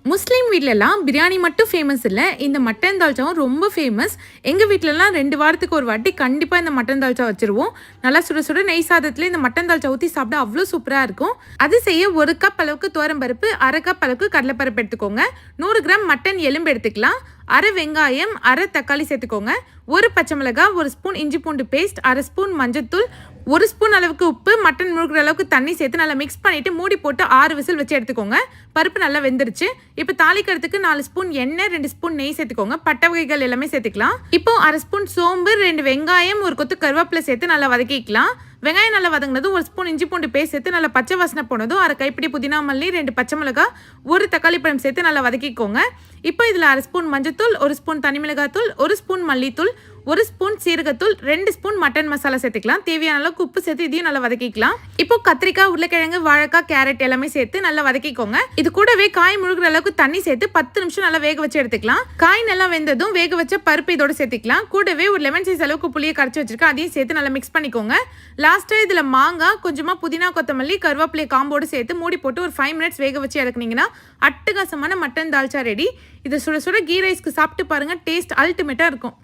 முஸ்லீம் வீட்லலாம் பிரியாணி மட்டும் ஃபேமஸ் இல்லை, இந்த மட்டன் தால்ச்சாவும் ரொம்ப ஃபேமஸ். எங்கள் வீட்டிலலாம் 2 வாரத்துக்கு ஒரு வாட்டி கண்டிப்பாக இந்த மட்டன் தால்ச்சா வச்சுருவோம். நல்லா சுட சுட நெய் சாதத்தில் இந்த மட்டன் தால்ச்சா ஊற்றி சாப்பிட அவ்வளோ சூப்பராக இருக்கும். அது செய்ய 1 கப் அளவுக்கு துவரம்பருப்பு, 1/2 கப் அளவுக்கு கடலைப்பருப்பு எடுத்துக்கோங்க. 100 கிராம் மட்டன் எலும்பு எடுத்துக்கலாம். 1/2 வெங்காயம், 1/2 தக்காளி சேர்த்துக்கோங்க. 1 பச்சை மிளகாய், 1 ஸ்பூன் இஞ்சி பூண்டு பேஸ்ட், 1/2 ஸ்பூன் மஞ்சத்தூள், 1 ஸ்பூன் அளவுக்கு உப்பு, மட்டன் முழுகிற அளவுக்கு தண்ணி சேர்த்து நல்லா மிக்ஸ் பண்ணிவிட்டு மூடி போட்டு 6 விசில் வச்சு எடுத்துக்கோங்க. பருப்பு நல்லா வெந்துருச்சு. இப்போ தாளிக்கிறதுக்கு 4 ஸ்பூன் எண்ணெய், 2 ஸ்பூன் நெய் சேர்த்துக்கோங்க. பட்டை வகைகள் எல்லாமே சேர்த்துக்கலாம். இப்போ 1/2 ஸ்பூன் சோம்பு, 2 வெங்காயம், 1 கொத்து கருவேப்பிலை சேர்த்து நல்லா வதக்கிக்கலாம். வெங்காயம் நல்லா வதங்கினதும் 1 ஸ்பூன் இஞ்சி பூண்டு பேஸ்ட் சேர்த்து நல்லா பச்சை வாசனை போனதும் 1/2 கைப்பிடி புதினா மல்லி, 2 பச்சை மிளகாய், 1 தக்காளி பழம் சேர்த்து நல்லா வதக்கிக்கோங்க. இப்போ இதில் 1/2 ஸ்பூன் மஞ்சத்தூள், 1 ஸ்பூன் தனி மிளகாத்தூள், 1 ஸ்பூன் மல்லித்தூள், 1 ஸ்பூன் சீரகத்தூள், 2 ஸ்பூன் மட்டன் மசாலா சேர்த்துக்கலாம். தேவையான அளவுக்கு உப்பு சேர்த்து இதையும் நல்லா வதக்கிக்கலாம். இப்போ கத்திரிக்காய், உருளைக்கிழங்கு, வாழைக்காய், கேரட் எல்லாமே சேர்த்து நல்லா வதக்கிக்கோங்க. இது கூடவே காய் முழுகிற அளவுக்கு தண்ணி சேர்த்து 10 நிமிஷம் நல்லா வேக வச்சு எடுத்துக்கலாம். காய் நல்லா வெந்ததும் வேக வச்ச பருப்பு இதோட சேர்த்துக்கலாம். கூடவே ஒரு லெமன் சைஸ் அளவுக்கு புளியை கரைச்சி வச்சிருக்கேன், அதையும் சேர்த்து நல்லா மிக்ஸ் பண்ணிக்கோங்க. லாஸ்ட்டாக இதில் மாங்காய், கொஞ்சமாக புதினா, கொத்தமல்லி, கருவேப்பிலை காம்போடு சேர்த்து மூடி போட்டு ஒரு 5 மினிட்ஸ் வேக வச்சு இறக்குனீங்கன்னா அட்டகாசமான மட்டன் தால்ச்சா ரெடி. இதை சுட சுட கீ ரைஸ்க்கு சாப்பிட்டு பாருங்கள், டேஸ்ட் அல்டிமேட்டாக இருக்கும்.